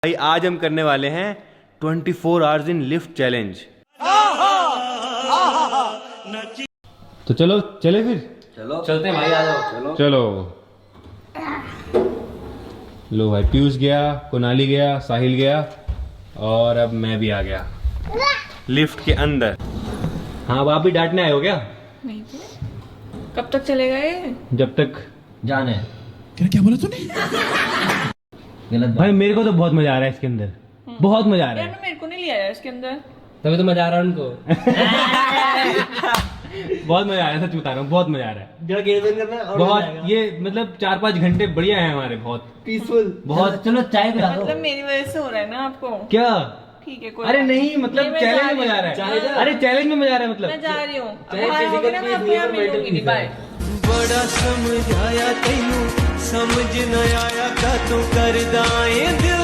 भाई आज हम करने वाले हैं 24 आवर्स इन लिफ्ट चैलेंज। तो चलो चले फिर चलो चलते हैं भाई, आ जाओ। चलो। लो भाई, पीयूष गया, कुनाली गया, साहिल गया और अब मैं भी आ गया लिफ्ट के अंदर। हाँ, अब आप भी डांटने आए हो क्या? नहीं तो कब तक चलेगा ये? जब तक जाने। क्या बोला तूने? गलत भाई मेरे को तो बहुत मजा आ रहा है इसके अंदर, बहुत मजा आ रहा यार है। मेरे को नहीं लिया यार इसके अंदर। तभी तो मजा आ रहा है उनको। बहुत मजा आ रहा है, सच बता रहा हूँ, बहुत मजा आ रहा है। जरा गेट बंद करना और बहुत, ये मतलब 4-5 घंटे बढ़िया है हमारे, बहुत पीसफुल। बहुत। चलो चाय पिला दो। मतलब मेरी वजह से हो रहा है ना आपको? क्या? ठीक है, कोई अरे बात नहीं, मतलब मैं चैलेंज जा में मजा आ रही रहा हूँ। है। अरे चैलेंज में मजा आ रहा है, मतलब मैं जा रही हूँ। अब चाहे बाहर physical होगे ना, मैं peace आपको नहीं यहाँ है, mental मिलूंगी। peace bye. बड़ा समझाया तैनू समझ न आया का तू करदा ए दिल